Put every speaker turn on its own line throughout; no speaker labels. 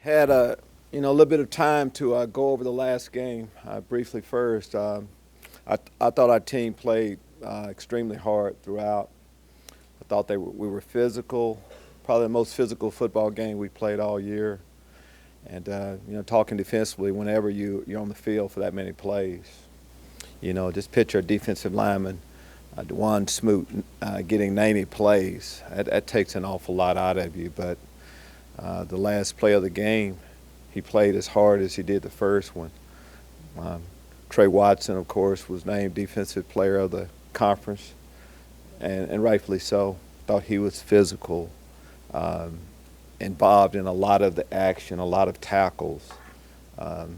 Had a little bit of time to go over the last game briefly first. I thought our team played extremely hard throughout. I thought we were physical, probably the most physical football game we played all year. And talking defensively, whenever you're on the field for that many plays, just picture a defensive lineman, Dewan Smoot, getting 90 plays. That takes an awful lot out of you. But the last play of the game, he played as hard as he did the first one. Trey Watson, of course, was named Defensive Player of the Conference, and rightfully so. Thought he was physical, involved in a lot of the action, a lot of tackles. And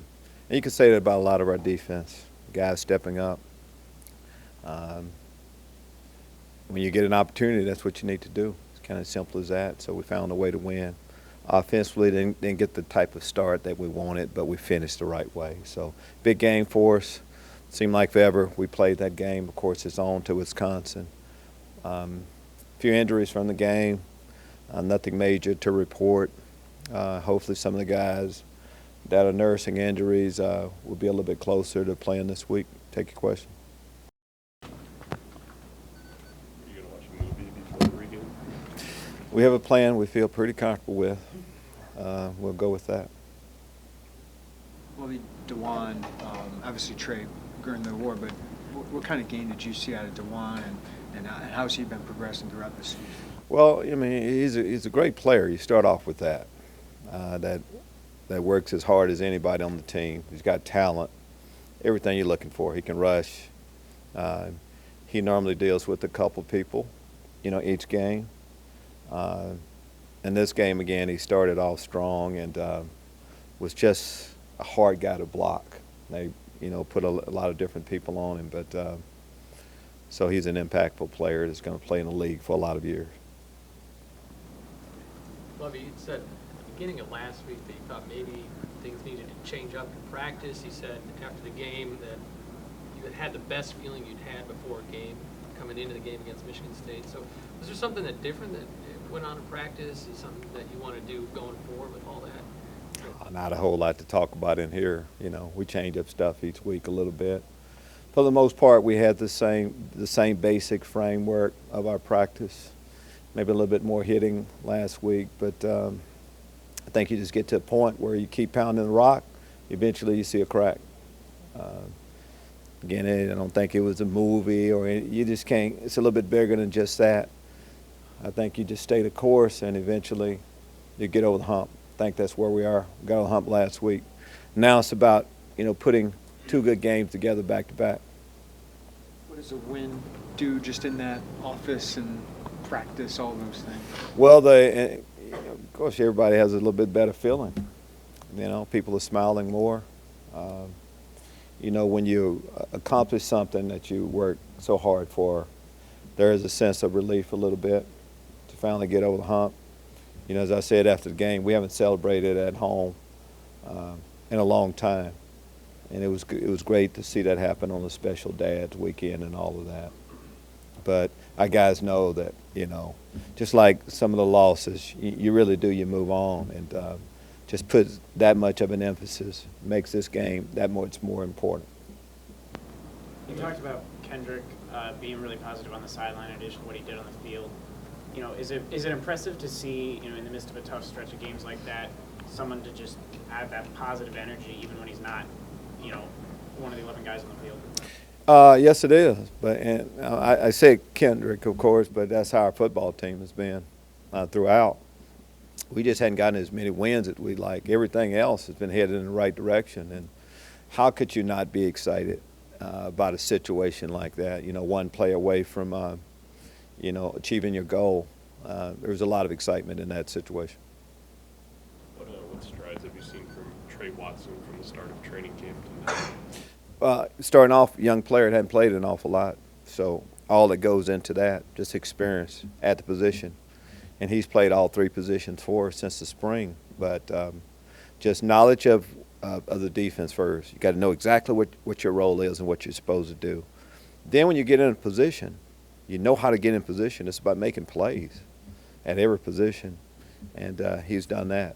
you can say that about a lot of our defense, guys stepping up. When you get an opportunity, that's what you need to do. It's kind of simple as that. So we found a way to win. Offensively, didn't get the type of start that we wanted, but we finished the right way. So big game for us. Seemed like forever we played that game. Of course, it's on to Wisconsin. A few injuries from the game. Nothing major to report. Hopefully some of the guys that are nursing injuries will be a little bit closer to playing this week. Take your question.
You gonna watch a movie before the weekend?
We have a plan we feel pretty comfortable with. We'll go with that.
Well, Dewan, obviously Trey during the war, but what kind of game did you see out of Dewan, and how's he been progressing throughout the season?
Well, I mean, he's a great player. You start off with that. That works as hard as anybody on the team. He's got talent, everything you're looking for. He can rush. He normally deals with a couple people, each game. In this game, again, he started off strong and was just a hard guy to block. They, put a lot of different people on him, but so he's an impactful player that's going to play in the league for a lot of years.
Lovie, you said at the beginning of last week that you thought maybe things needed to change up in practice. You said after the game that you had the best feeling you'd had before a game coming into the game against Michigan State. So was there something that different that went on in practice? Is something that you want to do going forward with all that?
Not a whole lot to talk about in here. We change up stuff each week a little bit. For the most part, we had the same basic framework of our practice. Maybe a little bit more hitting last week, but I think you just get to a point where you keep pounding the rock, eventually you see a crack. Again, I don't think it was a movie or you just can't. It's a little bit bigger than just that. I think you just stay the course and eventually you get over the hump. I think that's where we are. We got over the hump last week. Now it's about, putting two good games together back to back.
What does a win do just in that office and practice, all those things?
Well, of course, everybody has a little bit better feeling. People are smiling more. When you accomplish something that you work so hard for, there is a sense of relief a little bit to finally get over the hump. As I said after the game, we haven't celebrated at home in a long time. And it was great to see that happen on a special dad's weekend and all of that. But our guys know that, just like some of the losses, you really do, you move on. And just put that much of an emphasis, makes this game that much more important.
You talked about Kendrick being really positive on the sideline in addition to what he did on the field. Is it impressive to see, in the midst of a tough stretch of games like that, someone to just have that positive energy even when he's not, one of the 11 guys on the field?
Yes, it is. But I say Kendrick, of course, but that's how our football team has been throughout. We just hadn't gotten as many wins as we'd like. Everything else has been headed in the right direction. And how could you not be excited about a situation like that? One play away from, achieving your goal. There was a lot of excitement in that situation.
What strides have you seen from Trey Watson from the start of training camp to now?
Starting off, young player hadn't played an awful lot. So all that goes into that, just experience at the position. And he's played all three positions for us since the spring. But just knowledge of the defense first. You got to know exactly what your role is and what you're supposed to do. Then when you get in a position, you know how to get in position. It's about making plays at every position, and he's done that.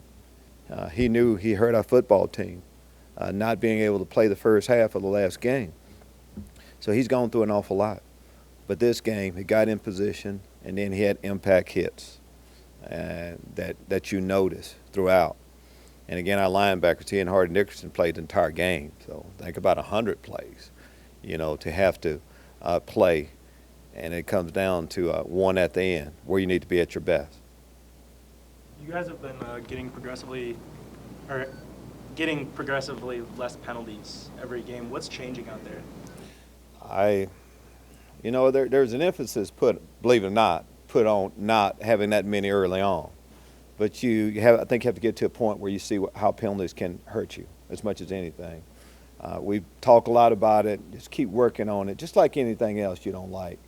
He knew he hurt our football team, not being able to play the first half of the last game. So he's gone through an awful lot. But this game, he got in position, and then he had impact hits that you notice throughout. And again, our linebackers, he and Hardy Nickerson played the entire game. So think about 100 plays, to have to play. And it comes down to one at the end, where you need to be at your best.
You guys have been getting progressively less penalties every game. What's changing out there?
There's an emphasis believe it or not, put on not having that many early on. But I think you have to get to a point where you see how penalties can hurt you as much as anything. We've talked a lot about it. Just keep working on it, just like anything else you don't like.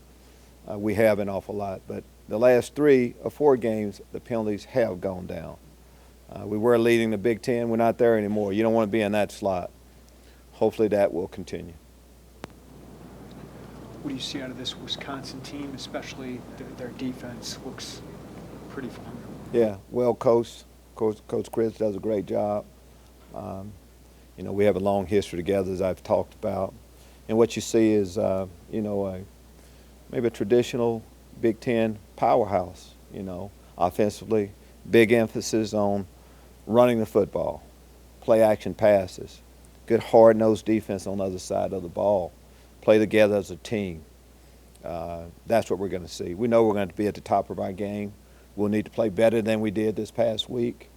We have an awful lot. But the last 3 or 4 games, the penalties have gone down. We were leading the Big Ten. We're not there anymore. You don't want to be in that slot. Hopefully that will continue.
What do you see out of this Wisconsin team, especially their defense looks pretty formidable?
Yeah, well coached. Coach Chris does a great job. We have a long history together, as I've talked about. And what you see is, maybe a traditional Big Ten powerhouse, offensively, big emphasis on running the football, play action passes, good hard-nosed defense on the other side of the ball, play together as a team. That's what we're going to see. We know we're going to be at the top of our game. We'll need to play better than we did this past week.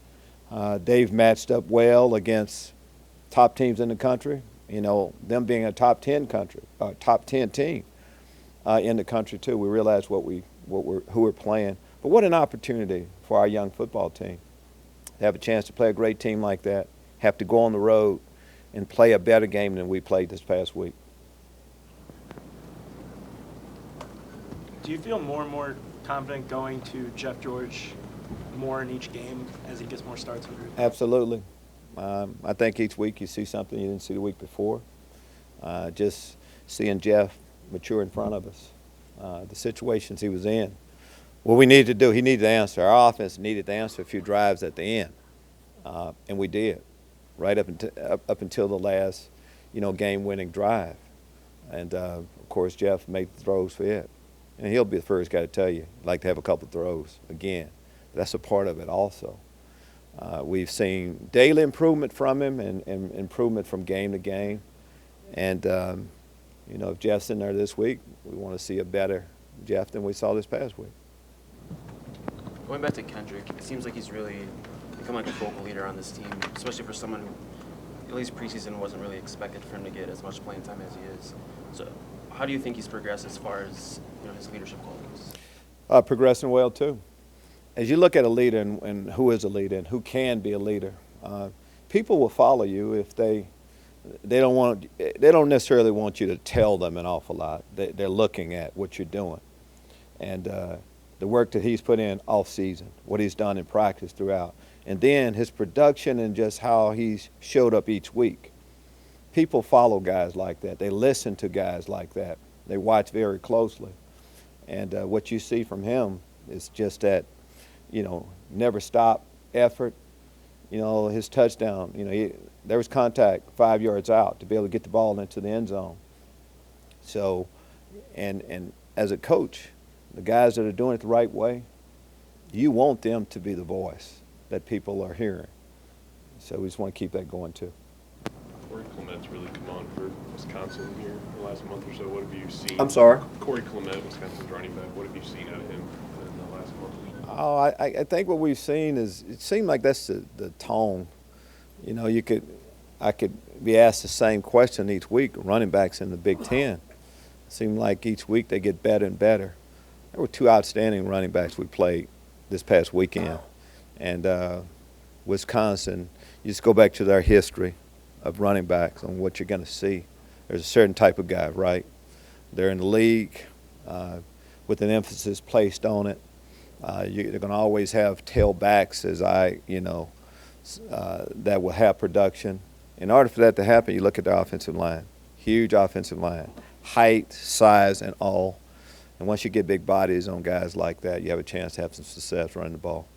They've matched up well against top teams in the country, them being a top 10 team in the country too. We realize who we're playing. But what an opportunity for our young football team to have a chance to play a great team like that, have to go on the road and play a better game than we played this past week.
Do you feel more and more confident going to Jeff George more in each game as he gets more starts under his belt?
Absolutely. I think each week you see something you didn't see the week before. Just seeing Jeff mature in front of us, the situations he was in. What we needed to do, he needed to answer. Our offense needed to answer a few drives at the end, and we did, right up until the last, game-winning drive. And, of course, Jeff made the throws for it. And he'll be the first guy to tell you, I'd like to have a couple throws again. That's a part of it also. We've seen daily improvement from him and improvement from game to game. And, if Jeff's in there this week, we want to see a better Jeff than we saw this past week.
Going back to Kendrick, it seems like he's really become like a vocal leader on this team, especially for someone who, at least preseason, wasn't really expected for him to get as much playing time as he is. So how do you think he's progressed as far as his leadership qualities?
Progressing well, too. As you look at a leader and who is a leader and who can be a leader, people will follow you if they don't necessarily want you to tell them an awful lot. They're looking at what you're doing. And the work that he's put in off season, what he's done in practice throughout, and then his production and just how he's showed up each week. People follow guys like that. They listen to guys like that. They watch very closely. And what you see from him is just that, never stop effort. His touchdown, there was contact 5 yards out to be able to get the ball into the end zone. So, and as a coach, the guys that are doing it the right way, you want them to be the voice that people are hearing. So we just want to keep that going too.
Corey Clement's really come on for Wisconsin here the last month or so. What have you seen?
I'm sorry?
Corey Clement, Wisconsin's running back. What have you seen out of him in the last month?
Oh, I think what we've seen is it seemed like that's the tone. I could be asked the same question each week. Running backs in the Big Ten, it seemed like each week they get better and better. There were 2 outstanding running backs we played this past weekend, and Wisconsin. You just go back to their history of running backs and what you're going to see. There's a certain type of guy, right? They're in the league with an emphasis placed on it. They're going to always have tailbacks, that will have production. In order for that to happen, you look at the offensive line. Huge offensive line. Height, size, and all. And once you get big bodies on guys like that, you have a chance to have some success running the ball.